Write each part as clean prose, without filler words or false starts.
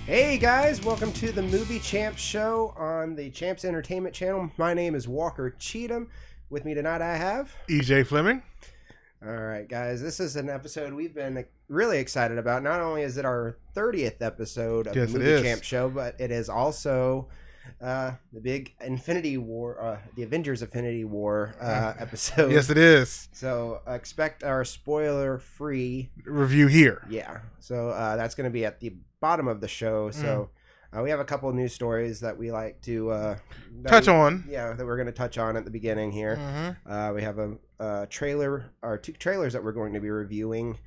Hey guys, welcome to the Movie Champs Show on the Champs Entertainment Channel. My name is Zakary Cheatham. With me tonight I have... EJ Flemming. Alright guys, this is an episode we've been really excited about. Not only is it our 30th episode of the Movie Champs Show, but it is also the big Infinity War, the Avengers Infinity War episode. Yes, it is. So expect our spoiler-free review here. Yeah, so that's going to be at the bottom of the show. So we have a couple of news stories that we like to touch on. Yeah, that we're going to touch on at the beginning here. We have a trailer, or two trailers that we're going to be reviewing.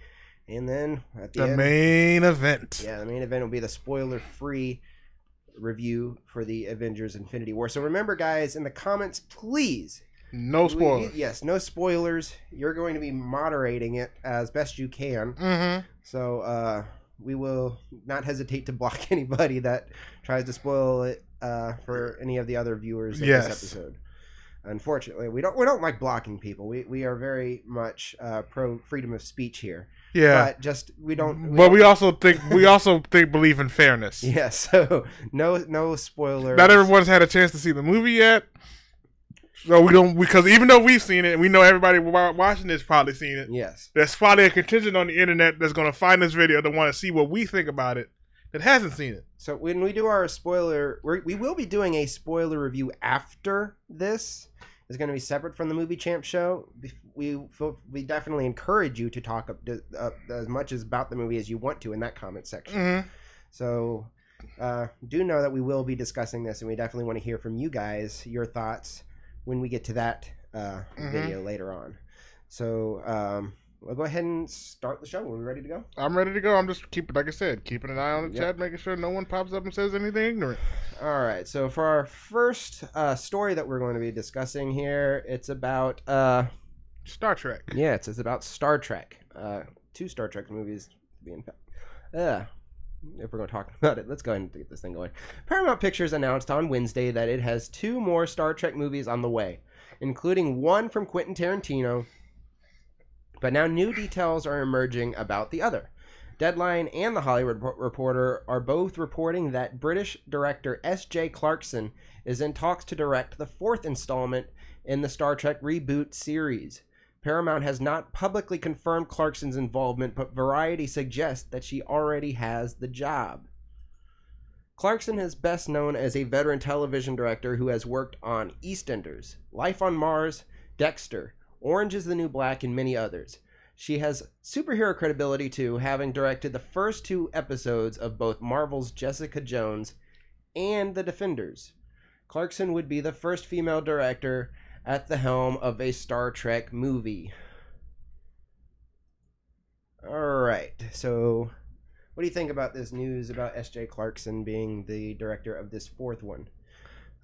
And then at the end, main event. Yeah, the main event will be the spoiler-free review for the Avengers Infinity War. So remember, guys, in the comments, please... No spoilers. Yes, no spoilers. You're going to be moderating it as best you can. So we will not hesitate to block anybody that tries to spoil it for any of the other viewers of this episode. Unfortunately, we don't like blocking people. We are very much pro freedom of speech here. Yeah, but just we also believe in fairness. Yes, so no spoilers. Not everyone's had a chance to see the movie yet, so we don't, because even though we've seen it, we know everybody watching this probably seen it. Yes, there's probably a contingent on the internet that's going to find this video to want to see what we think about it that hasn't seen it. So when we do our spoiler, we will be doing a spoiler review after this. It's going to be separate from the Movie Champ Show. We definitely encourage you to talk as much about the movie as you want to in that comment section. So do know that we will be discussing this, and we definitely want to hear from you guys, your thoughts, when we get to that video later on. So we'll go ahead and start the show. Are we ready to go? I'm ready to go. I'm just keeping an eye on the chat, making sure no one pops up and says anything ignorant. All right. So for our first story that we're going to be discussing here, it's about Star Trek. Yeah, it's about Star Trek. Two Star Trek movies to be in fact. If we're going to talk about it, let's go ahead and get this thing going. Paramount Pictures announced on Wednesday that it has two more Star Trek movies on the way, including one from Quentin Tarantino. But now new details are emerging about the other. Deadline and The Hollywood Reporter are both reporting that British director S.J. Clarkson is in talks to direct the fourth installment in the Star Trek reboot series. Paramount has not publicly confirmed Clarkson's involvement, but Variety suggests that she already has the job. Clarkson is best known as a veteran television director who has worked on EastEnders, Life on Mars, Dexter, Orange is the New Black, and many others. She has superhero credibility too, having directed the first two episodes of both Marvel's Jessica Jones and The Defenders. Clarkson would be the first female director at the helm of a Star Trek movie. Alright, so what do you think about this news about S.J. Clarkson being the director of this fourth one?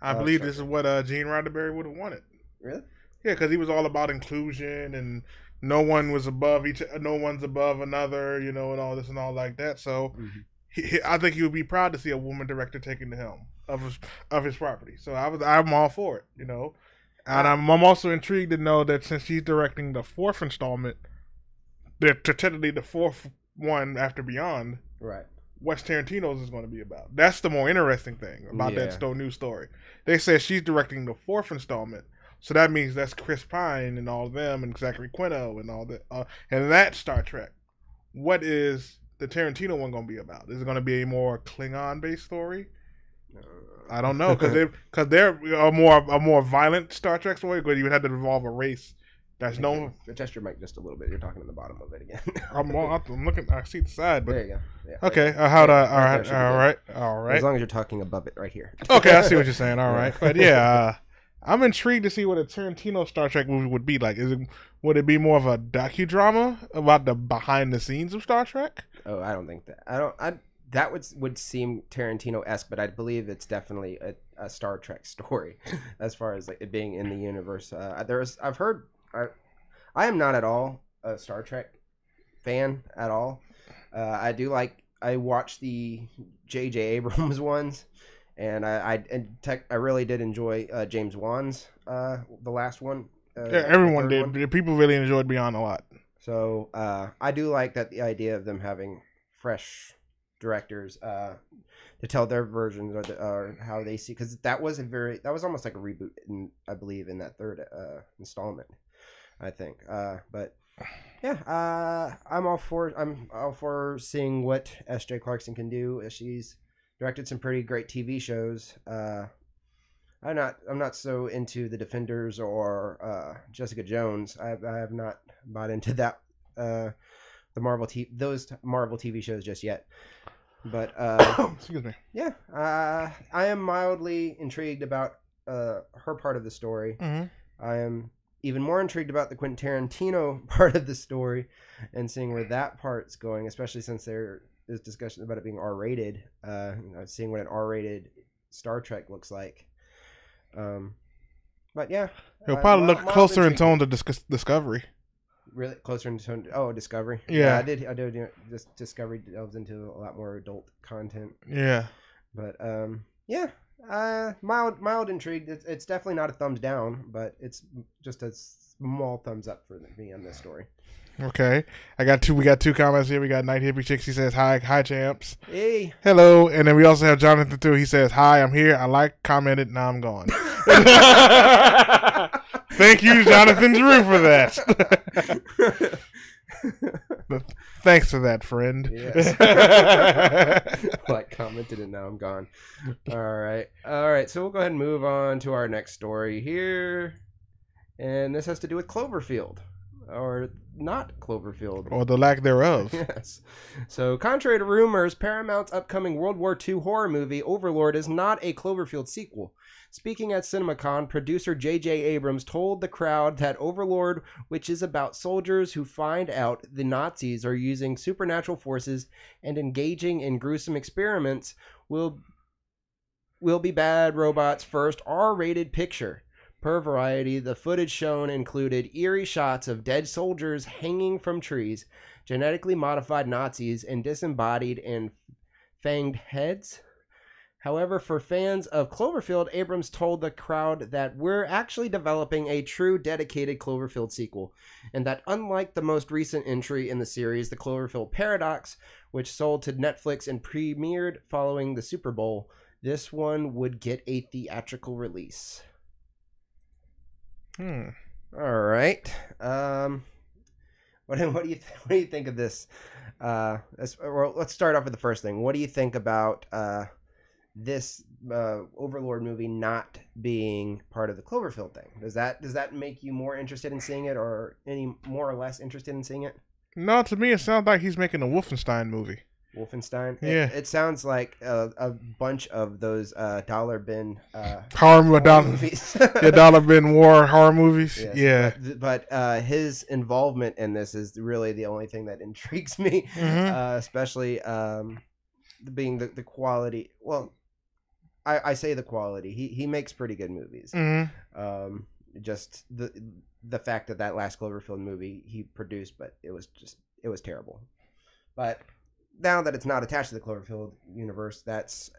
I believe this is what Gene Roddenberry would have wanted. Really? Yeah, because he was all about inclusion and no one's above another, and all this and all like that. So I think he would be proud to see a woman director taking the helm of his property. So I'm all for it, And I'm also intrigued to know that since she's directing the fourth installment, technically the fourth one after Beyond, right? What Tarantino's is going to be about. That's the more interesting thing about that new story. They said she's directing the fourth installment. So that means that's Chris Pine and all of them and Zachary Quinto and all that. And that Star Trek. What is the Tarantino one going to be about? Is it going to be a more Klingon-based story? I don't know, because they're a more violent Star Trek story, but you would have to involve a race that's known. Adjust your mic just a little bit. You're talking in the bottom of it again. I'm looking. I see the side, but there you go. Yeah, okay. All right. As long as you're talking above it, right here. Okay, I see what you're saying. All right, but yeah. I'm intrigued to see what a Tarantino Star Trek movie would be like. Would it be more of a docudrama about the behind the scenes of Star Trek? Oh, I don't think that. That would seem Tarantino-esque, but I believe it's definitely a Star Trek story, as far as like it being in the universe. I've heard. I am not at all a Star Trek fan at all. I watched the J.J. Abrams ones. And I really did enjoy James Wan's the last one. Everyone did. One. People really enjoyed Beyond a lot. So I do like that the idea of them having fresh directors to tell their versions or how they see, because that was almost like a reboot, I believe, in that third installment, I think. But yeah, I'm all for seeing what S.J. Clarkson can do. She's directed some pretty great TV shows. I'm not so into the Defenders or Jessica Jones. I have not bought into that those Marvel TV shows just yet. But excuse me. Yeah, I am mildly intrigued about her part of the story. Mm-hmm. I am even more intrigued about the Quentin Tarantino part of the story and seeing where that part's going, especially since there is discussion about it being R-rated. Seeing what an R-rated Star Trek looks like. But yeah, He'll probably look closer in tone to Discovery. Really closer in tone. Oh, Discovery. Yeah, I did. Just Discovery delves into a lot more adult content. Yeah, but yeah. Mild intrigued. It's definitely not a thumbs down, but it's just a small thumbs up for me on this story. Okay, we got two comments here. We got Night Hippie Chicks. He says hi champs. Hey, hello, and then we also have Jonathan too. He says hi, I'm here. I like, commented, now I'm gone. Thank you, Jonathan Drew, for that. Thanks for that, friend. Yes. Like, commented, and now I'm gone. All right. So we'll go ahead and move on to our next story here, and this has to do with Cloverfield, or not Cloverfield, or the lack thereof. Yes. So, contrary to rumors, Paramount's upcoming World War II horror movie Overlord is not a Cloverfield sequel. Speaking at CinemaCon, producer J.J. Abrams told the crowd that Overlord, which is about soldiers who find out the Nazis are using supernatural forces and engaging in gruesome experiments, will be Bad Robot's first R-rated picture. Per Variety, the footage shown included eerie shots of dead soldiers hanging from trees, genetically modified Nazis, and disembodied and fanged heads. However, for fans of Cloverfield, Abrams told the crowd that we're actually developing a true dedicated Cloverfield sequel, and that unlike the most recent entry in the series, The Cloverfield Paradox, which sold to Netflix and premiered following the Super Bowl, this one would get a theatrical release. All right. What do you think of this? Well, let's start off with the first thing. What do you think about this Overlord movie not being part of the Cloverfield thing? Does that make you more interested in seeing it, or any more or less interested in seeing it? No, to me it sounds like he's making a Wolfenstein movie. Wolfenstein? Yeah. It sounds like a bunch of those dollar bin horror movies. Yeah, dollar bin war horror movies. Yes. Yeah. But his involvement in this is really the only thing that intrigues me, especially being the quality. Well, I say the quality. He makes pretty good movies. Just the fact that last Cloverfield movie he produced, but it was terrible. But now that it's not attached to the Cloverfield universe, that's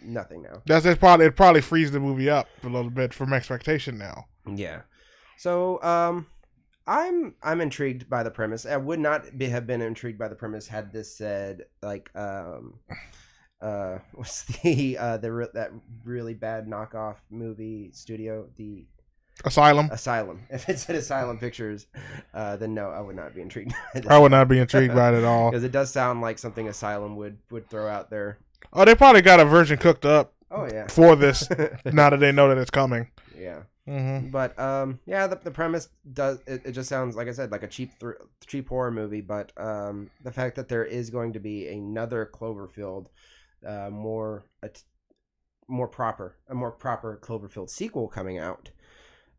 nothing now. It probably frees the movie up a little bit from expectation now. Yeah. So I'm intrigued by the premise. I would not have been intrigued by the premise had this said like what's that really bad knockoff movie studio, the Asylum. If it said Asylum Pictures, then no, I would not be intrigued. I would not be intrigued by it at all, because it does sound like something Asylum would throw out there. Oh, they probably got a version cooked up. Oh yeah. For this, now that they know that it's coming. Yeah. But yeah, the premise does it just sounds, like I said, like a cheap horror movie. But the fact that there is going to be another Cloverfield, more proper Cloverfield sequel coming out.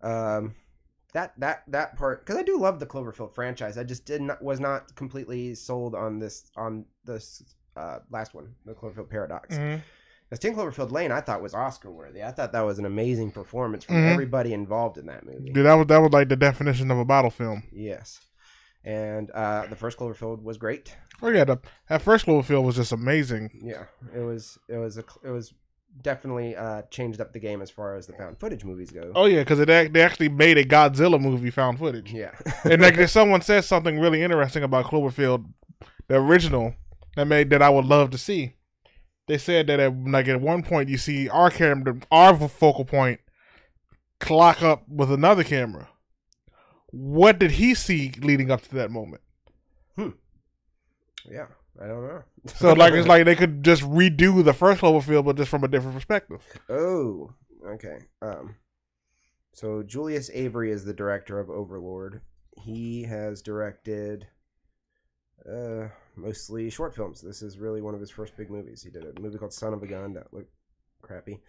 That part, because I do love the Cloverfield franchise. I just was not completely sold on this last one, the Cloverfield Paradox. Because 10 Cloverfield Lane, I thought was Oscar worthy. I thought that was an amazing performance from everybody involved in that movie. Dude, that was like the definition of a battle film. Yes, and the first Cloverfield was great. Oh yeah, that first Cloverfield was just amazing. Yeah, it was definitely changed up the game as far as the found footage movies go. Oh yeah, because they actually made a Godzilla movie found footage. Yeah. And like if someone says something really interesting about Cloverfield, the original that I would love to see. They said that at one point you see our focal point clock up with another camera. What did he see leading up to that moment? Yeah, I don't know. So it's like they could just redo the first Cloverfield, but just from a different perspective. Oh, okay. So Julius Avery is the director of Overlord. He has directed mostly short films. This is really one of his first big movies. He did a movie called Son of a Gun that looked crappy.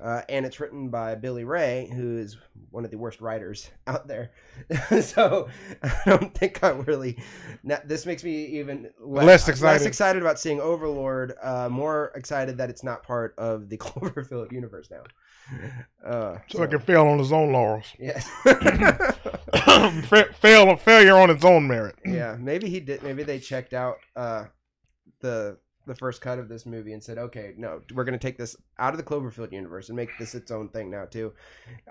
And it's written by Billy Ray, who is one of the worst writers out there. So I don't think I'm really... This makes me even less excited about seeing Overlord. More excited that it's not part of the Cloverfield universe now. So it can fail on its own laurels. Yes. Failure on its own merit. Yeah, maybe he did. Maybe they checked out the first cut of this movie and said, okay, no, we're going to take this out of the Cloverfield universe and make this its own thing now too.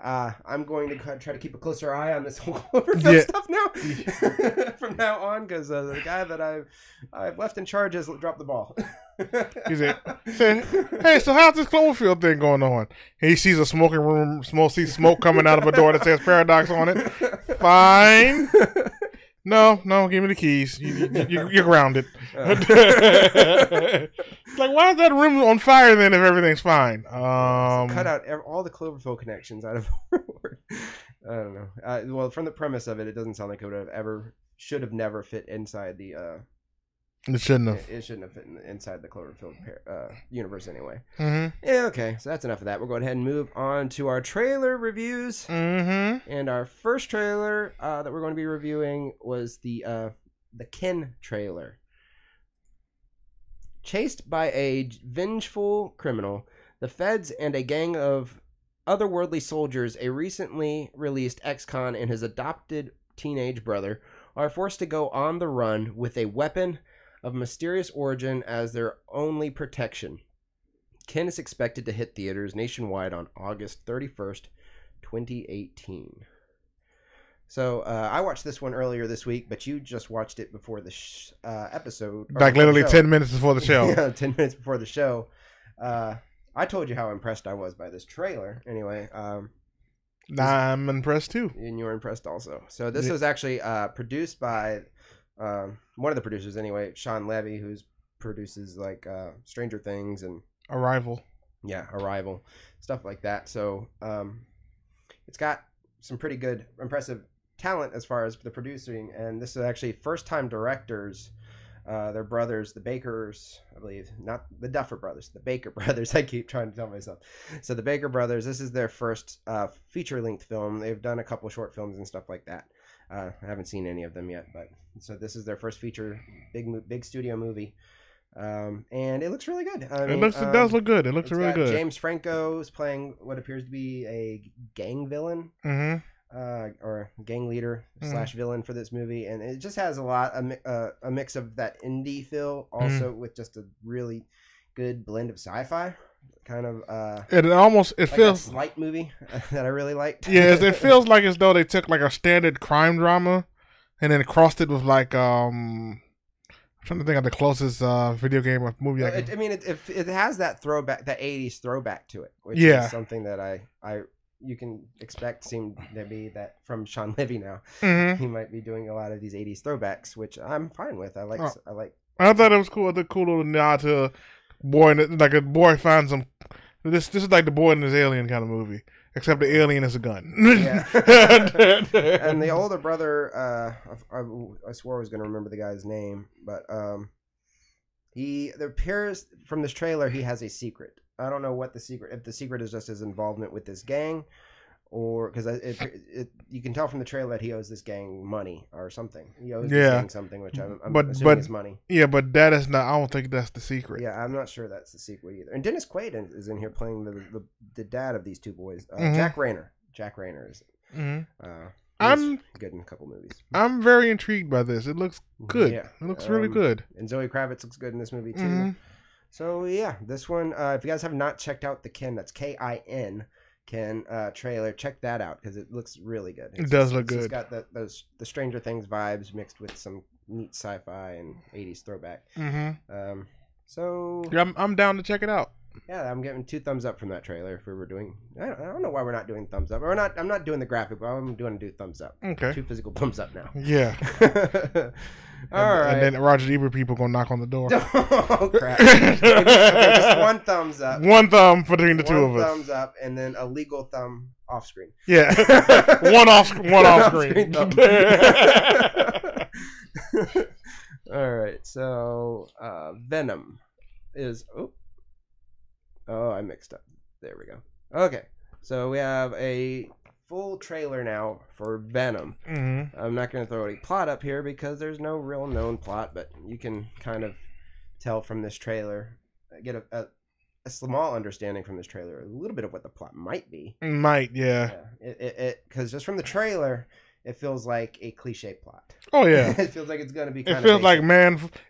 I'm going to try to keep a closer eye on this whole Cloverfield stuff now from now on, because the guy that I've left in charge has dropped the ball. He said, hey, so how's this Cloverfield thing going on? He sees a smoking room, sees smoke coming out of a door that says Paradox on it. Fine. No, give me the keys. You're grounded. It's like, why is that room on fire then if everything's fine? Cut out all the Cloverfield connections out of Overlord. I don't know. Well, from the premise of it, it doesn't sound like it should have never fit inside the... It shouldn't have. It shouldn't have fit inside the Cloverfield universe anyway. Mm-hmm. Yeah, okay. So that's enough of that. We'll go ahead and move on to our trailer reviews. Mm-hmm. And our first trailer that we're going to be reviewing was the Kin trailer. Chased by a vengeful criminal, the feds and a gang of otherworldly soldiers, a recently released ex-con and his adopted teenage brother, are forced to go on the run with a weapon of mysterious origin as their only protection. Kin is expected to hit theaters nationwide on August 31st, 2018. So I watched this one earlier this week, but you just watched it before the episode. Like literally 10 minutes before the show. Yeah, 10 minutes before the show. I told you how impressed I was by this trailer. Anyway, I'm impressed too. And you're impressed also. So this was actually produced by one of the producers anyway, Sean Levy, who produces like Stranger Things and Arrival. Yeah, Arrival, stuff like that. So it's got some pretty good, impressive talent as far as the producing. And this is actually first-time directors. They're brothers, the Bakers, I believe, not the Duffer brothers, the Baker brothers. I keep trying to tell myself. So the Baker brothers, this is their first feature-length film. They've done a couple short films and stuff like that. I haven't seen any of them yet, but so this is their first feature, big studio movie, and it looks really good. It does look good. It looks really good. James Franco is playing what appears to be a gang villain. Mm-hmm. Or gang leader / villain for this movie, and it just has a mix of that indie feel, also with just a really good blend of sci-fi, kind of. It feels a slight movie that I really liked. Yeah, it feels like as though they took like a standard crime drama, and then crossed it with like I'm trying to think of the closest video game or movie. It has that throwback, that '80s throwback to it, which is something that you can expect seem to be that from Sean Levy now. Mm-hmm. He might be doing a lot of these 80s throwbacks, which I'm fine with. I like. I thought it was cool. The cool little nod to a boy, like a boy finds him. This is like the boy and his alien kind of movie, except the alien is a gun. Yeah. And the older brother, I swore I was going to remember the guy's name, but there appears from this trailer he has a secret. I don't know what the secret. If the secret is just his involvement with this gang, or because you can tell from the trailer that he owes this gang money or something. He owes this gang something, which I'm assuming is money. Yeah, but that is not. I don't think that's the secret. Yeah, I'm not sure that's the secret either. And Dennis Quaid is in here playing the dad of these two boys. Jack Rayner. Jack Rayner is. Mm-hmm. I'm good in a couple movies. I'm very intrigued by this. It looks good. Yeah. It looks really good. And Zoe Kravitz looks good in this movie too. Mm-hmm. So yeah, this one. If you guys have not checked out the Kin, that's Kin. trailer, check that out because it looks really good. It does look good. It's got the Stranger Things vibes mixed with some neat sci-fi and 80s throwback. Mm-hmm. So yeah, I'm down to check it out. Yeah, I'm giving 2 thumbs up from that trailer. If we were doing, I don't know why we're not doing thumbs up. I'm not doing the graphic, but I'm doing thumbs up. Okay. 2 physical thumbs up now. Yeah. All right. And then Roger Ebert people gonna knock on the door. Oh crap! Okay, just 1 thumbs up. 1 thumb between the 2 of us. 1 thumbs up, and then a legal thumb off screen. Yeah. one off screen. All right. So Venom is. Oh, I mixed up. There we go. Okay, so we have a full trailer now for Venom. Mm-hmm. I'm not going to throw any plot up here because there's no real known plot, but you can kind of tell from this trailer, get a small understanding from this trailer, a little bit of what the plot might be. Yeah. Because just from the trailer, it feels like a cliche plot. Oh yeah, it feels like it's going to be. It feels like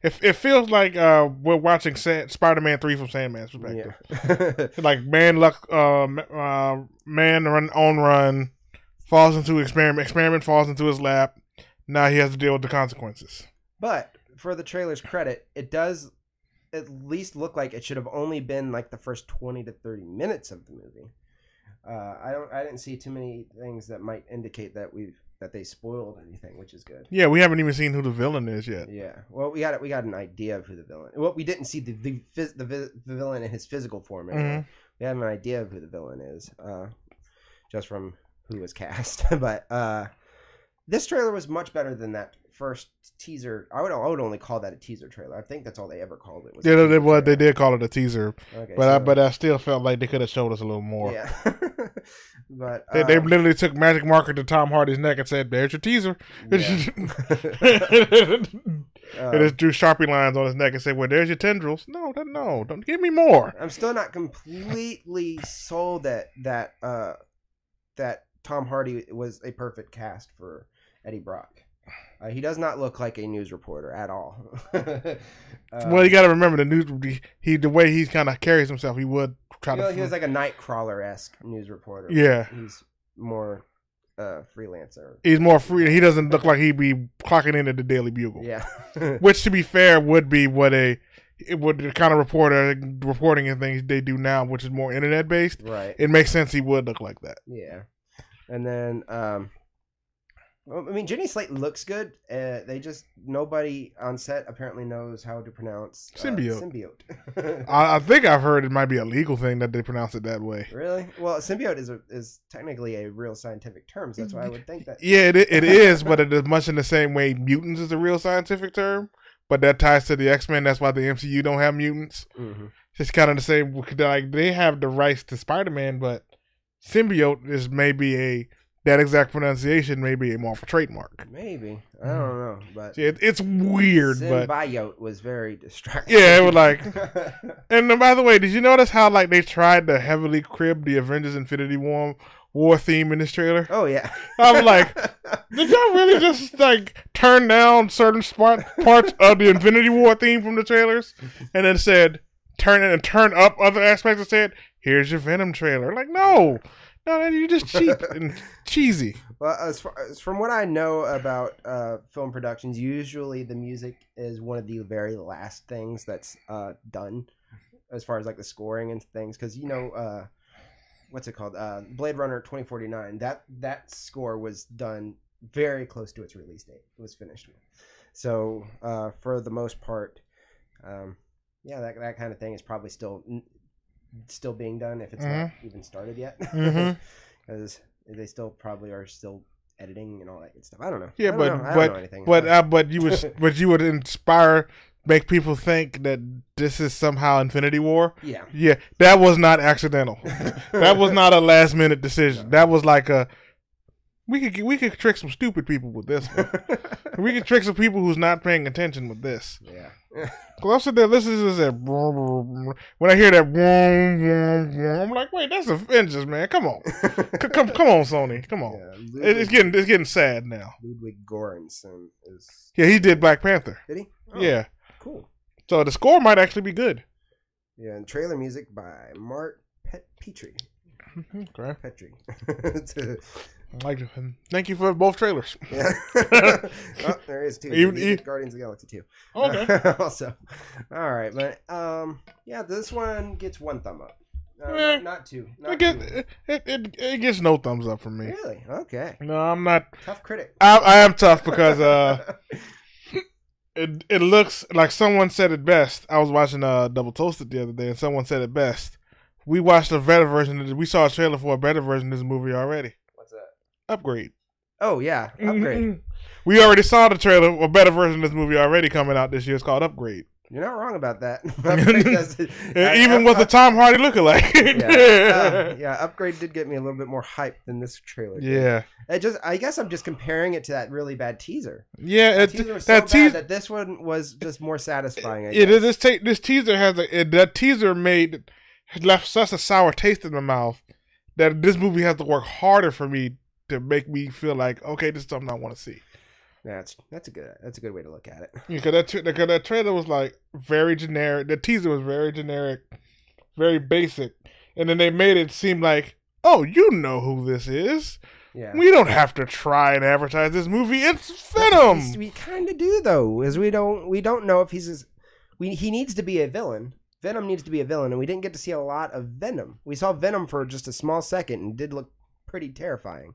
It feels like we're watching Spider-Man 3 from Sandman's perspective. Yeah. Like man run falls into experiment falls into his lap. Now he has to deal with the consequences. But for the trailer's credit, it does at least look like it should have only been like the first 20 to 30 minutes of the movie. I didn't see too many things that might indicate that they spoiled anything, which is good. Yeah, we haven't even seen who the villain is yet. Yeah, well, we got an idea of who the villain. Well, we didn't see the villain in his physical form. Anyway. Mm-hmm. We have an idea of who the villain is, just from who was cast. But this trailer was much better than that first teaser. I would only call that a teaser trailer. I think that's all they ever called it. They did call it a teaser. Okay, but I still felt like they could have showed us a little more. Yeah. But they literally took magic marker to Tom Hardy's neck and said, "There's your teaser." Yeah. And just drew Sharpie lines on his neck and said, "Well, there's your tendrils." No, don't give me more. I'm still not completely sold that Tom Hardy was a perfect cast for Eddie Brock. He does not look like a news reporter at all. Well, you got to remember the way he kind of carries himself. He would try to. He was like a Nightcrawler-esque news reporter. Yeah, he's more freelancer. He's more free. He doesn't look like he'd be clocking in at the Daily Bugle. Yeah, which to be fair would be what the kind of reporting and things they do now, which is more internet based. Right. It makes sense he would look like that. Yeah, and then. Well, I mean, Jenny Slate looks good. Nobody on set apparently knows how to pronounce symbiote. I think I've heard it might be a legal thing that they pronounce it that way. Really? Well, symbiote is technically a real scientific term, so that's why I would think that. Yeah, it is, but it is much in the same way mutants is a real scientific term, but that ties to the X-Men. That's why the MCU don't have mutants. Mm-hmm. It's kind of the same. Like they have the rights to Spider-Man, but symbiote is maybe that exact pronunciation may be more of a trademark. Maybe. I don't know. But it's weird. Symbiote was very distracting. Yeah, it was like... And by the way, did you notice how like they tried to heavily crib the Avengers Infinity War theme in this trailer? Oh, yeah. I was like, did y'all really just like turn down certain parts of the Infinity War theme from the trailers? And then said, turn up other aspects and said, here's your Venom trailer. Like, no, you're just cheap and cheesy. Well, as from what I know about film productions, usually the music is one of the very last things that's done as far as like the scoring and things. Because, what's it called? Blade Runner 2049. That score was done very close to its release date. It was finished. So for the most part, that kind of thing is probably still being done if it's not even started yet, because they still probably are still editing and all that good stuff. I don't know. Yeah, I don't know anything. But you would make people think that this is somehow Infinity War. Yeah. That was not accidental. That was not a last minute decision. No. That was like we could trick some stupid people with this one. We could trick some people who's not paying attention with this. Yeah. Cause I this is when I hear that I'm like, wait, that's Avengers, man. Come on, come on, Sony, come on. Yeah, it's getting sad now. Ludwig Göransson is. Yeah, he did Black Panther. Did he? Oh, yeah. Cool. So the score might actually be good. Yeah, and trailer music by Mart Petrie. Okay. Petri. Like, thank you for both trailers. Yeah. Oh, there is two. Even Guardians of the Galaxy 2. Okay. Also, all right, but yeah, this one gets 1 thumb up. Not 2. It gets no thumbs up from me. Really? Okay. No, I'm not. Tough critic. I am tough because it looks like someone said it best. I was watching Double Toasted the other day, and someone said it best. We watched a better version. We saw a trailer for a better version of this movie already. What's that? Upgrade. Oh yeah, Upgrade. We already saw the trailer. A better version of this movie already coming out this year. It's called Upgrade. You're not wrong about that. Even with the Tom Hardy lookalike. Yeah, Upgrade did get me a little bit more hyped than this trailer did. Yeah. I guess I'm just comparing it to that really bad teaser. Yeah, that teaser was so bad that this one was just more satisfying. I guess. This teaser that teaser left such a sour taste in my mouth that this movie has to work harder for me to make me feel like, okay, this is something I want to see. Yeah, that's a good way to look at it. Because that trailer was like very generic. The teaser was very generic, very basic, and then they made it seem like, oh, you know who this is. Yeah. We don't have to try and advertise this movie. It's Venom. We kind of do though, as we don't know if he needs to be a villain. Venom needs to be a villain, and we didn't get to see a lot of Venom. We saw Venom for just a small second, and did look pretty terrifying.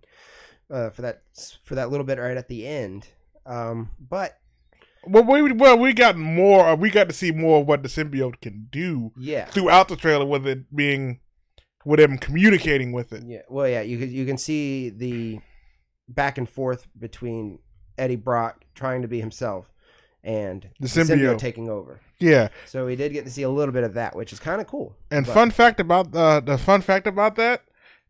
For that little bit right at the end, but we got more. We got to see more of what the symbiote can do. Yeah. Throughout the trailer, with him communicating with it. Yeah. Well, yeah. You can see the back and forth between Eddie Brock trying to be himself and the symbiote taking over. Yeah. So we did get to see a little bit of that, which is kind of cool. And fun fact about that.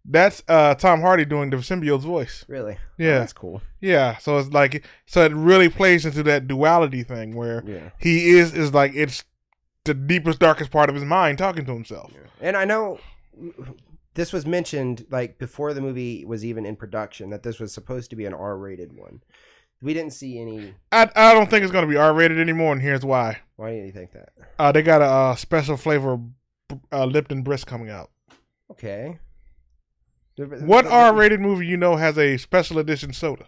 That's Tom Hardy doing the symbiote's voice. Really? Yeah. Oh, that's cool. Yeah. So it's like, it really plays into that duality thing where he is like, it's the deepest, darkest part of his mind talking to himself. Yeah. And I know this was mentioned like before the movie was even in production that this was supposed to be an R-rated one. We didn't see any. I don't think it's going to be R-rated anymore, and here's why. Why do you think that? They got a special flavor Lipton Brisk coming out. Okay. What R-rated movie has a special edition soda?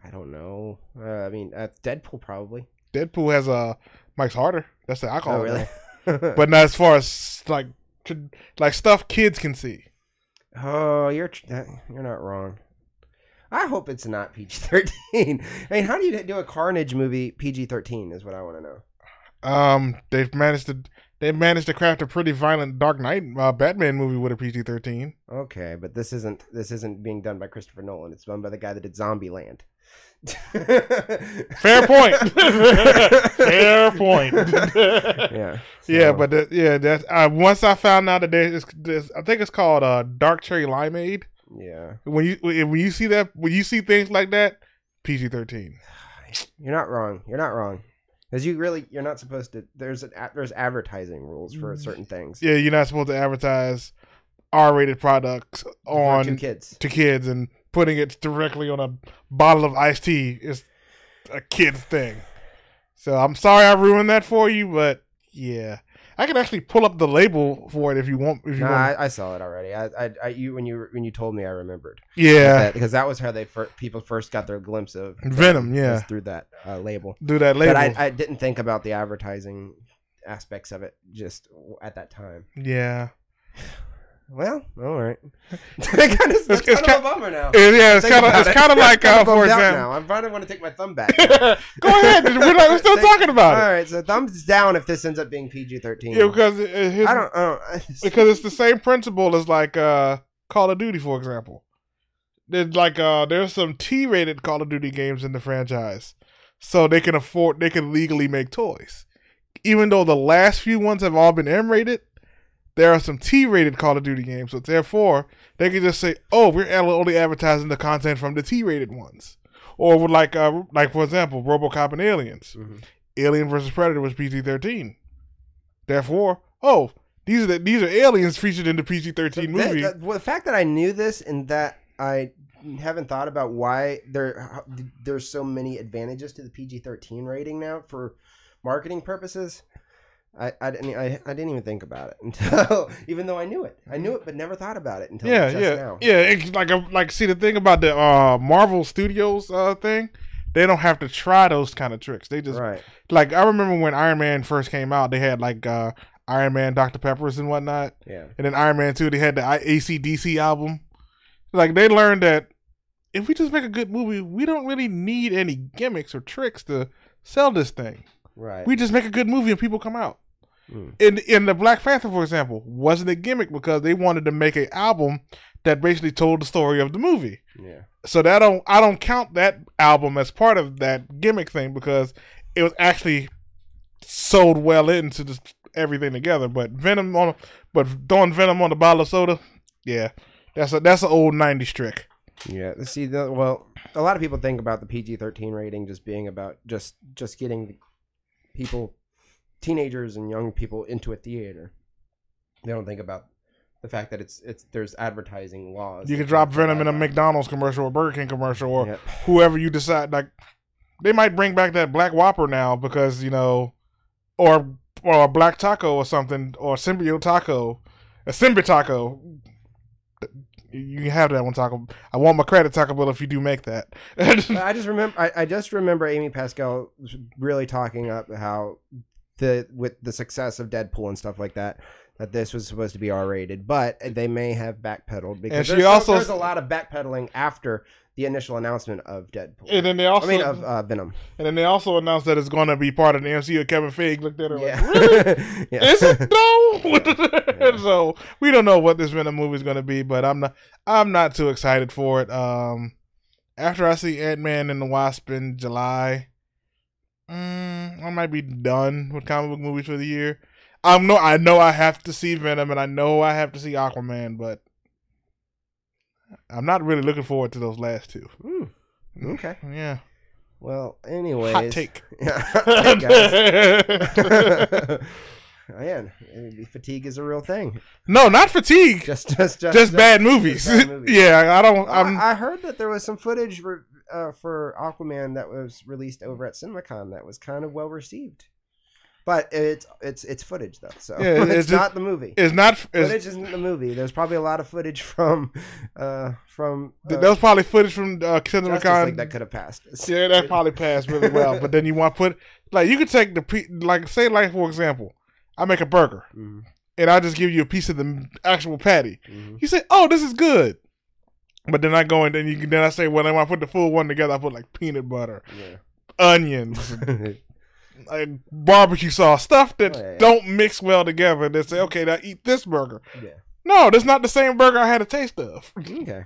I don't know. I mean, Deadpool probably. Deadpool has Mike's Harder. That's the alcohol. Oh, really? But not as far as like stuff kids can see. Oh, you're not wrong. I hope it's not PG-13. I mean, how do you do a Carnage movie PG-13 is what I want to know. They've managed to craft a pretty violent Dark Knight Batman movie with a PG-13. Okay, but this isn't being done by Christopher Nolan. It's done by the guy that did Zombieland. Fair point. Fair point. Yeah. So. Yeah, but that's once I found out that there's I think it's called Dark Cherry Limeade. Yeah. When you see that, when you see things like that, PG-13. You're not wrong. Because you're not supposed to. There's advertising rules for certain things. Yeah, you're not supposed to advertise R-rated products to kids, and putting it directly on a bottle of iced tea is a kid's thing. So I'm sorry I ruined that for you, but yeah, I can actually pull up the label for it if you want. I saw it already. When you told me, I remembered. Yeah, because that was how people first got their glimpse of Venom. Yeah, through that label. But I didn't think about the advertising aspects of it just at that time. Yeah. Well, all right. It's kind of a bummer now. Yeah, it's kind of like for example. Now. I finally want to take my thumb back. Go ahead. We're still talking about it. All right, so thumbs down if this ends up being PG-13. Yeah, because because it's the same principle as like Call of Duty, for example. There's some T-rated Call of Duty games in the franchise, so they can legally make toys. Even though the last few ones have all been M-rated. There are some T-rated Call of Duty games, so therefore they can just say, "Oh, we're only advertising the content from the T-rated ones," or like for example, RoboCop and Aliens. Mm-hmm. Alien vs Predator was PG-13. Therefore, these are aliens featured in the PG-13 movie. The fact that I knew this and that I haven't thought about why there's so many advantages to the PG-13 rating now for marketing purposes. I didn't even think about it until, even though I knew it, but never thought about it until just now. It's like see the thing about the Marvel Studios thing, they don't have to try those kind of tricks. They just like I remember when Iron Man first came out, they had like Iron Man Dr. Peppers and whatnot. Yeah, and then Iron Man 2, they had the AC/DC album. Like they learned that if we just make a good movie, we don't really need any gimmicks or tricks to sell this thing. Right. We just make a good movie and people come out. In the Black Panther, for example, wasn't a gimmick because they wanted to make an album that basically told the story of the movie. Yeah. So I don't count that album as part of that gimmick thing because it was actually sold well into everything together. But throwing Venom on the bottle of soda, yeah, that's an old '90s trick. Yeah. See, well, a lot of people think about the PG-13 rating just being about just getting people, teenagers and young people, into a theater. They don't think about the fact that there's advertising laws. You can drop Venom in a McDonald's commercial or Burger King commercial or whoever you decide. Like they might bring back that Black Whopper now because or a Black Taco or something, or Symbiote Taco, a Simba Taco. You can have that one, Taco. I want my credit, Taco Bell, if you do make that. I just remember Amy Pascal really talking up how with the success of Deadpool and stuff like that this was supposed to be R-rated, but they may have backpedaled because there's a lot of backpedaling after the initial announcement of Deadpool. And then of Venom. And then they also announced that it's going to be part of the MCU. Kevin Feige looked at her like, really? Yeah. Is it? No. So we don't know what this Venom movie is going to be, but I'm not too excited for it. After I see Ant-Man and the Wasp in July, I might be done with comic book movies for the year. I know I have to see Venom and I know I have to see Aquaman, but I'm not really looking forward to those last two. Okay. Yeah. Well, anyways. Hot take. Man, fatigue is a real thing. No, not fatigue. Just bad movies. Yeah, I heard that there was some footage for Aquaman that was released over at CinemaCon that was kind of well received. But it's footage though, so it's not the movie. Footage isn't the movie. There's probably a lot of footage from. There was probably footage from CinemaCon that could have passed. Yeah, that probably passed really well. But then you want to put you could take for example, I make a burger, and I just give you a piece of the actual patty. You say, "Oh, this is good," but then I go and then I say, "Well, when I put the full one together, I put like peanut butter, onions." Like barbecue sauce, stuff that don't mix well together. They say, okay, now eat this burger. Yeah. No, that's not the same burger I had a taste of. Okay.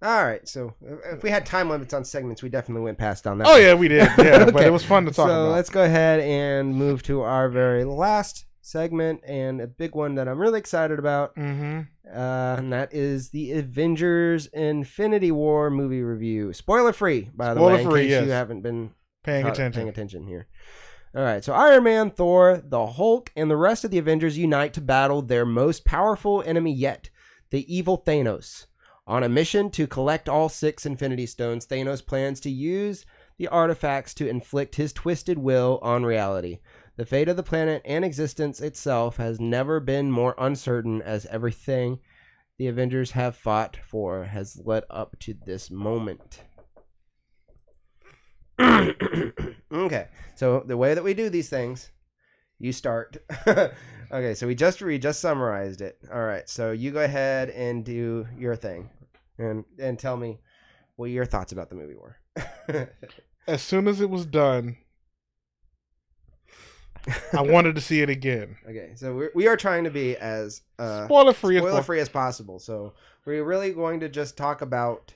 All right. So if we had time limits on segments, we definitely went past on that. Oh, yeah, we did. Yeah, okay. But it was fun to talk about. So let's go ahead and move to our very last segment and a big one that I'm really excited about. And that is the Avengers Infinity War movie review. Spoiler free, by the way, in case you haven't been paying attention here. All right, so Iron Man, Thor, the Hulk, and the rest of the Avengers unite to battle their most powerful enemy yet, the evil Thanos. On a mission to collect all 6 Infinity Stones, Thanos plans to use the artifacts to inflict his twisted will on reality. The fate of the planet and existence itself has never been more uncertain, as everything the Avengers have fought for has led up to this moment. Okay, so the way that we do these things, you start. Okay, so we just summarized it. All right, so you go ahead and do your thing, and tell me what your thoughts about the movie were. As soon as it was done, I wanted to see it again. Okay, so we are trying to be as spoiler free as possible. So we're really going to just talk about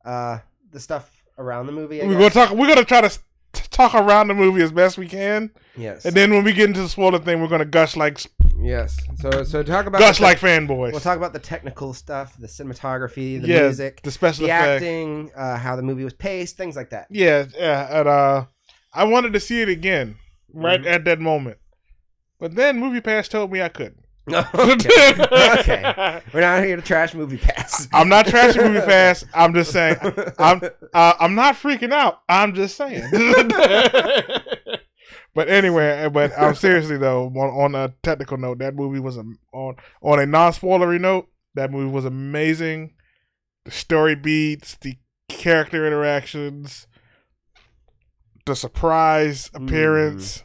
the stuff around the movie. We're gonna try to talk around the movie as best we can. Yes. And then when we get into the spoiler thing, we're gonna gush like So talk about like fanboys. We'll talk about the technical stuff, the cinematography, the music, the special effects, effects, acting, how the movie was paced, things like that. Yeah. And I wanted to see it again right at that moment, but then Movie Pass told me I couldn't. Okay. We're not here to trash Movie Pass. I'm not trashing Movie Pass. I'm just saying. I'm not freaking out. I'm just saying. But anyway, but seriously though, on a technical note, that movie was on a non-spoilery note. That movie was amazing. The story beats, the character interactions, the surprise appearance.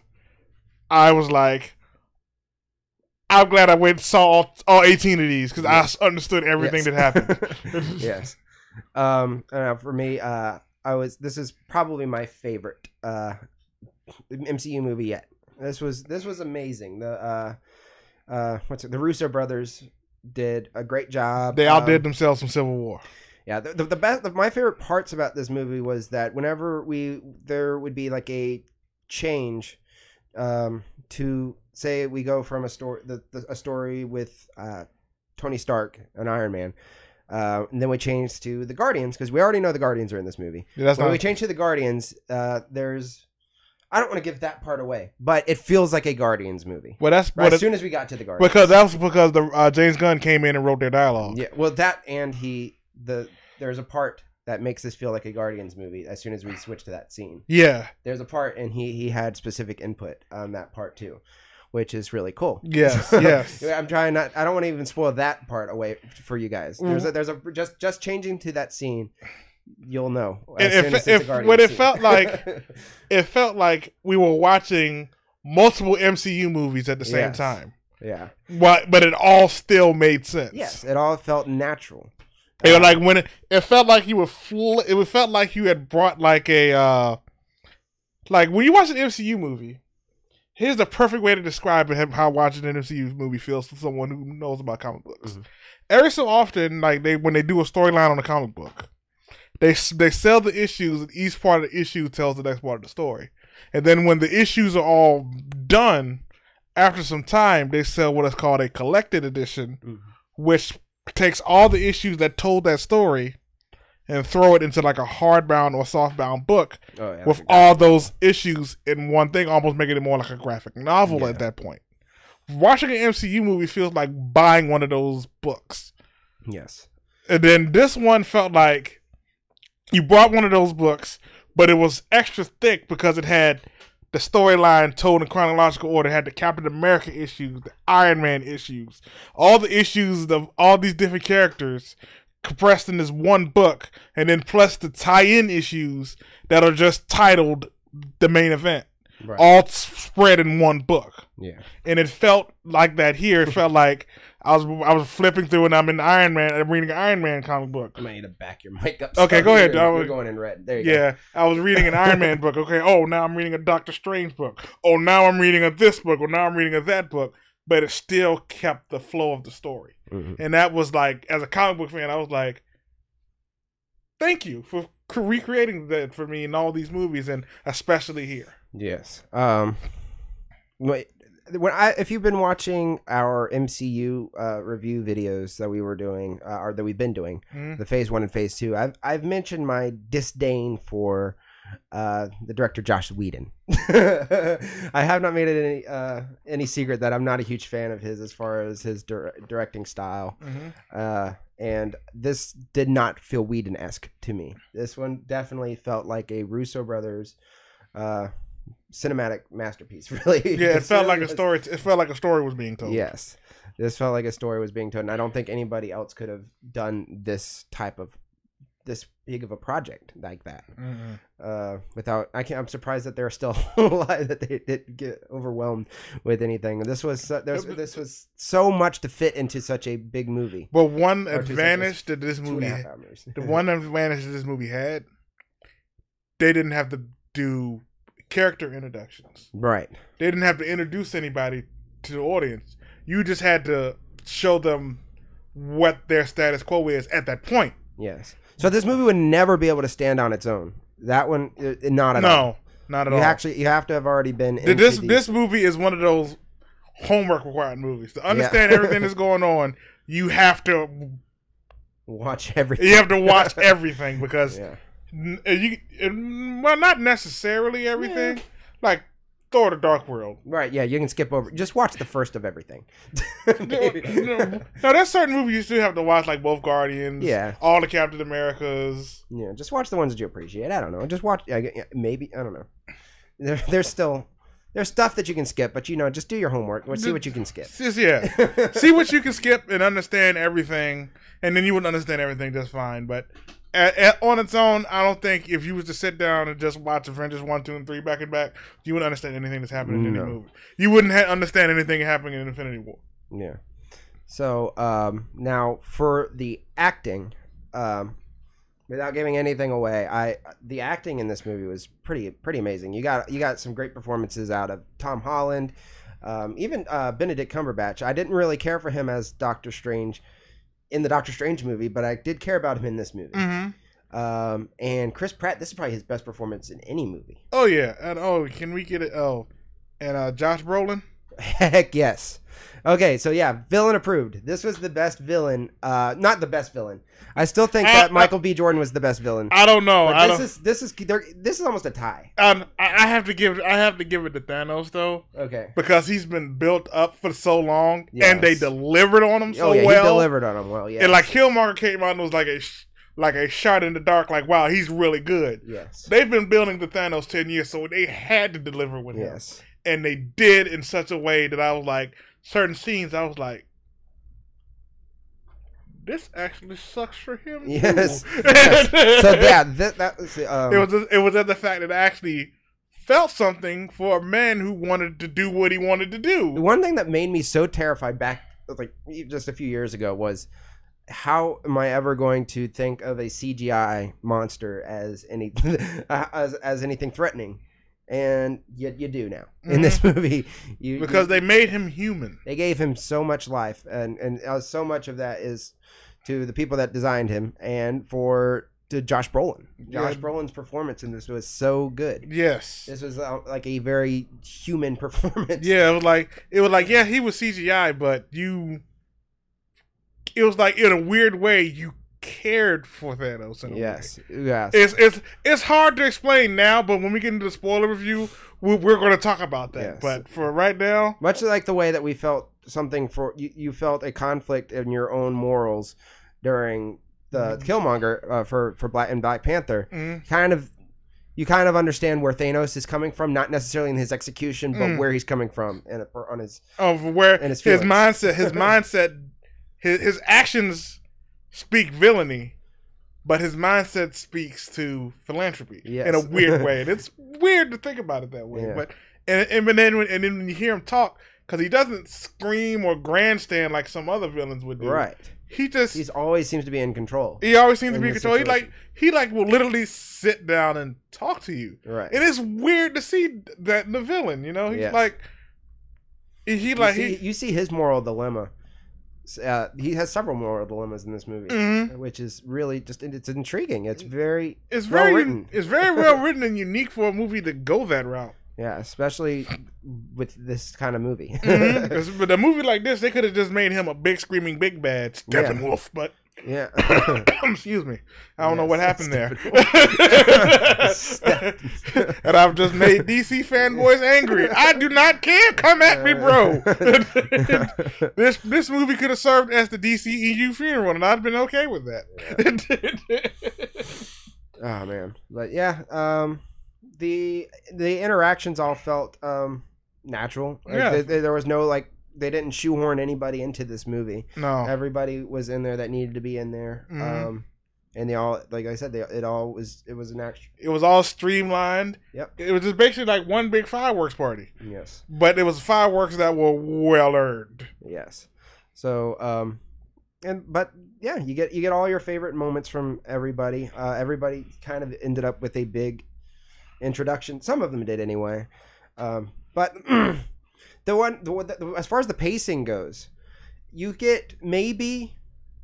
I was like, I'm glad I went and saw all 18 of these because I understood everything that happened. Yes. For me, this is probably my favorite MCU movie yet. This was amazing. The Russo brothers did a great job. They outdid themselves in Civil War. Yeah, the best of my favorite parts about this movie was that whenever there would be like a change, to say we go from a story with Tony Stark and Iron Man. And then we change to the Guardians because we already know the Guardians are in this movie. Yeah, when we change to the Guardians, I don't want to give that part away, but it feels like a Guardians movie. Well, as soon as we got to the Guardians, because the James Gunn came in and wrote their dialogue. Yeah, well, that and there's a part that makes this feel like a Guardians movie. As soon as we switch to that scene, yeah, there's a part, and he had specific input on that part too, which is really cool. Yes, yes. I'm trying not. I don't want to even spoil that part away for you guys. There's just changing to that scene. You'll know. It felt like we were watching multiple MCU movies at the same time. Yeah. But it all still made sense. Yes, it all felt natural. Like when it felt like you were it felt like you had brought like a like when you watch an MCU movie. Here's the perfect way to describe it, how watching an MCU movie feels to someone who knows about comic books. Mm-hmm. Every so often, like when they do a storyline on a comic book, they sell the issues, and each part of the issue tells the next part of the story. And then when the issues are all done, after some time, they sell what is called a collected edition, which takes all the issues that told that story and throw it into like a hardbound or softbound book with all those issues in one thing, almost making it more like a graphic novel at that point. Watching an MCU movie feels like buying one of those books. Yes. And then this one felt like you bought one of those books, but it was extra thick because it had the storyline told in chronological order. It had the Captain America issues, the Iron Man issues, all the issues of all these different characters compressed in this one book, and then plus the tie-in issues that are just titled the main event, all spread in one book. Yeah, and it felt like that here. It felt like I was flipping through, and I'm in Iron Man. I'm reading an Iron Man comic book. I might need to back your mic up. Okay, go ahead. You're going in red. There you go. Yeah, I was reading an Iron Man book. Okay, now I'm reading a Doctor Strange book. Now I'm reading this book. Now I'm reading that book. But it still kept the flow of the story. Mm-hmm. And that was like, as a comic book fan, I was like, thank you for recreating that for me in all these movies, and especially here. Yes. If you've been watching our MCU review videos that we were doing, or that we've been doing, the Phase 1 and Phase 2, I've mentioned my disdain for the director Joss Whedon. I have not made it any secret that I'm not a huge fan of his as far as his directing style. And this did not feel Whedon-esque to me. This one definitely felt like a Russo brothers cinematic masterpiece, really. Yeah, it felt like a story. It felt like a story was being told. Yes, this felt like a story was being told, and I don't think anybody else could have done this big of a project like that without. I'm surprised that they're still alive, that they didn't get overwhelmed with anything. This was so much to fit into such a big movie. But one advantage that this movie had, they didn't have to do character introductions. Right. They didn't have to introduce anybody to the audience. You just had to show them what their status quo is at that point. Yes. So this movie would never be able to stand on its own. That one, not at all. No, not at all. You have to have already been. This movie is one of those homework required movies. To understand everything that's going on, you have to watch everything. You have to watch everything because not necessarily everything. Like Thor: The Dark World. Right, yeah, you can skip over. Just watch the first of everything. No, there's certain movies you still have to watch, like both Guardians, all the Captain Americas. Yeah, just watch the ones that you appreciate. I don't know. Just watch, maybe, I don't know. There's still there's stuff that you can skip, but just do your homework. Let's see what you can skip. Yeah, see what you can skip and understand everything, and then you would understand everything just fine. But on its own, I don't think if you was to sit down and just watch Avengers 1, 2, and 3 back and back, you wouldn't understand anything that's happening in any movie. You wouldn't understand anything happening in Infinity War. Yeah. So now for the acting, without giving anything away, the acting in this movie was pretty amazing. You got some great performances out of Tom Holland, even Benedict Cumberbatch. I didn't really care for him as Doctor Strange in the Doctor Strange movie, but I did care about him in this movie. Mm-hmm. And Chris Pratt, this is probably his best performance in any movie. Oh yeah, and can we get it? Oh, and Josh Brolin. Heck yes. Okay, so yeah, villain approved. This was the best villain. Not the best villain. I still think that Michael B. Jordan was the best villain. I don't know. This is almost a tie. I have to give it to Thanos though. Okay. Because he's been built up for so long, and they delivered on him so well. He delivered on him well. Yeah. And like Killmonger came out and was like a shot in the dark. Like, wow, he's really good. Yes. They've been building the Thanos 10 years, so they had to deliver with him. Yes. And they did in such a way that I was like, certain scenes, I was like, this actually sucks for him. Yes. Yes. So yeah, that was it was at the fact that I actually felt something for a man who wanted to do what he wanted to do. The one thing that made me so terrified back like just a few years ago was, how am I ever going to think of a CGI monster as anything threatening? And you do now in this movie. Because they made him human. They gave him so much life, and so much of that is to the people that designed him, and to Josh Brolin. Josh Brolin's performance in this was so good. Yes, this was like a very human performance. Yeah, it was like yeah, he was CGI, but it was like in a weird way you cared for Thanos in a way. Yes. It's hard to explain now, but when we get into the spoiler review, we're going to talk about that. Yes. But for right now, much like the way that we felt something for you felt a conflict in your own morals during the Killmonger for Black Panther. Mm-hmm. You kind of understand where Thanos is coming from, not necessarily in his execution, but where he's coming from and on his his mindset, his actions speak villainy, but his mindset speaks to philanthropy in a weird way. And it's weird to think about it that way. Yeah. But and then when you hear him talk, because he doesn't scream or grandstand like some other villains would do. Right. He always seems to be in control. He always seems to be in control. He will literally sit down and talk to you. Right. And it's weird to see that in the villain. He's you see his moral dilemma. He has several moral dilemmas in this movie, which is really it's intriguing. It's very well written. It's very well written and unique for a movie to go that route. Yeah, especially with this kind of movie. But a movie like this, they could have just made him a big screaming big bad Steppenwolf, but yeah. Excuse me. I don't know what happened there. And I've just made DC fanboys angry. I do not care. Come at me, bro. This movie could have served as the DCEU funeral, and I'd been okay with that. Oh man, but yeah, the interactions all felt natural. There was no they didn't shoehorn anybody into this movie. No, everybody was in there that needed to be in there. And they all, like I said, it was an action. It was all streamlined. Yep. It was just basically like one big fireworks party. Yes. But it was fireworks that were well earned. Yes. So, but yeah, you get all your favorite moments from everybody. Everybody kind of ended up with a big introduction. Some of them did anyway. But as far as the pacing goes, you get maybe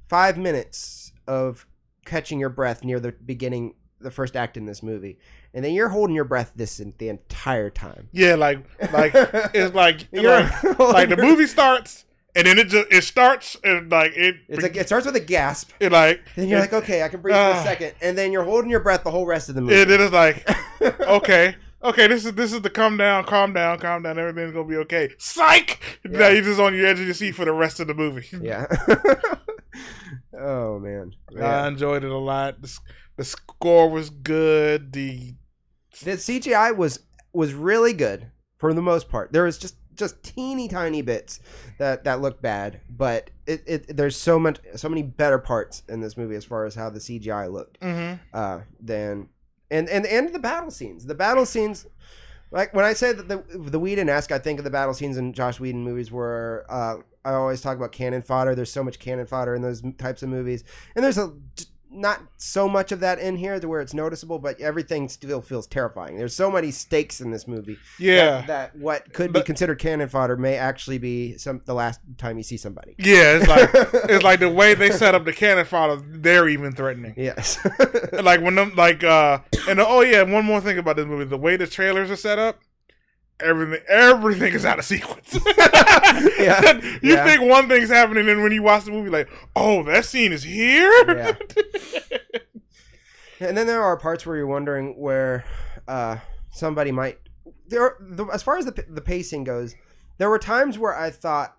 5 minutes of catching your breath near the beginning, the first act in this movie, and then you're holding your breath the entire time. Yeah, it's like the movie starts. And then it starts and it starts with a gasp. Then you're like, okay, I can breathe for a second, and then you're holding your breath the whole rest of the movie. And then it's like, okay, this is the calm down, everything's gonna be okay. Psych! Yeah. Now you're just on your edge of your seat for the rest of the movie. Yeah. Oh man, I enjoyed it a lot. The score was good. The CGI was really good for the most part. There was just teeny tiny bits that look bad, but there's so many better parts in this movie as far as how the CGI looked than and the battle scenes. The battle scenes, like when I say that the Whedon-esque, I think of the battle scenes in Joss Whedon movies where I always talk about cannon fodder. There's so much cannon fodder in those types of movies, and there's not so much of that in here to where it's noticeable, but everything still feels terrifying. There's so many stakes in this movie. Yeah, that what could be considered cannon fodder may actually be the last time you see somebody. Yeah, it's like the way they set up the cannon fodder, they're even threatening. Yes. Like when them one more thing about this movie, the way the trailers are set up, everything is out of sequence. You think one thing's happening, and when you watch the movie, like, oh, that scene is here. Yeah. And then there are parts where you're wondering where somebody might. As far as the pacing goes, there were times where I thought,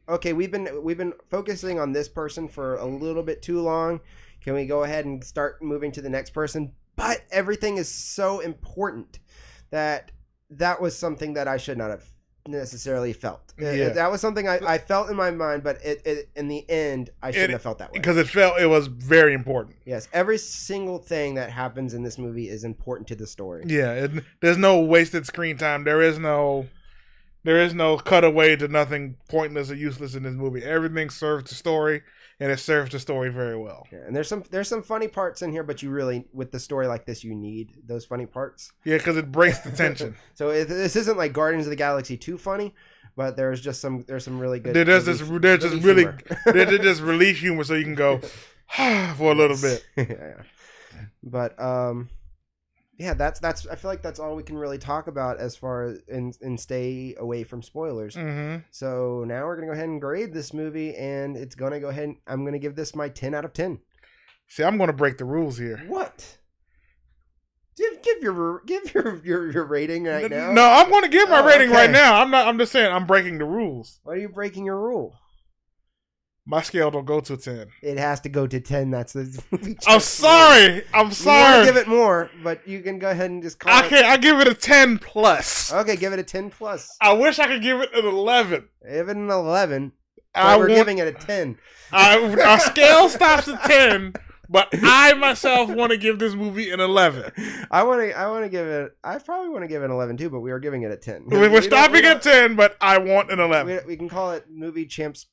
okay, we've been focusing on this person for a little bit too long. Can we go ahead and start moving to the next person? But everything is so important that was something that I should not have necessarily felt. That was something I felt in my mind, but in the end, I shouldn't have felt that way. Because it was very important. Yes, every single thing that happens in this movie is important to the story. Yeah, there's no wasted screen time. There is no cutaway to nothing pointless or useless in this movie. Everything serves the story, and it serves the story very well. Yeah, and there's some funny parts in here, but you really, with the story like this, you need those funny parts. Yeah, because it breaks the tension. So this isn't like Guardians of the Galaxy 2 funny, but there's some really good. There's just relief humor, so you can go for a little bit. Yeah. But yeah, that's I feel like that's all we can really talk about as far as and stay away from spoilers. Mm-hmm. So now we're gonna go ahead and grade this movie, and it's gonna go ahead. I'm gonna give this my 10 out of 10. See, I'm gonna break the rules here. What? Give your rating right now. No, I'm gonna give my rating right now. I'm just saying I'm breaking the rules. Why are you breaking your rule? My scale don't go to 10. It has to go to 10. That's the movie. I'm sorry. You want to give it more, but you can go ahead and just call it. I give it a 10 plus. Okay, give it a 10 plus. I wish I could give it an 11. Give it an 11. We're giving it a 10. Our scale stops at 10, but I myself want to give this movie an 11. I want to give it. I probably want to give it an 11 too, but we are giving it a 10. We're stopping at 10, but I want an 11. We can call it Movie Champs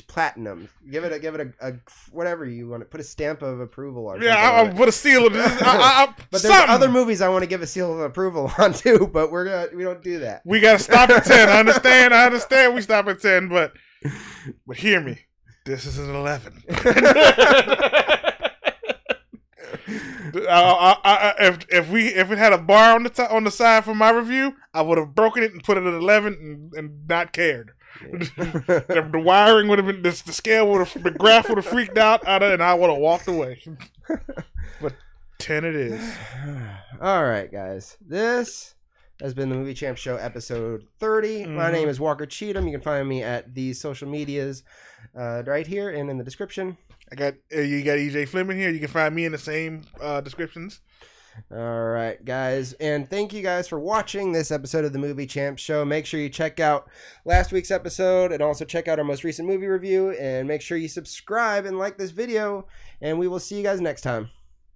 Platinum. Give it a whatever you want to put a stamp of approval on. Yeah, I'll put a seal of this. But there's other movies I want to give a seal of approval on too, but we don't do that. We gotta stop at 10. I understand. We stop at 10, but hear me. This is an 11. If it had a bar on the side for my review, I would have broken it and put it at 11 and not cared. The wiring would have been, the scale would have, the graph would have freaked out and I would have walked away. But 10 it is. All right, guys. This has been the Movie Champ Show, episode 30. My name is Zakary Cheatham. You can find me at the social medias right here and in the description. You got EJ Flemming here. You can find me in the same descriptions. All right, guys. And thank you guys for watching this episode of the Movie Champ Show. Make sure you check out last week's episode and also check out our most recent movie review. And make sure you subscribe and like this video. And we will see you guys next time.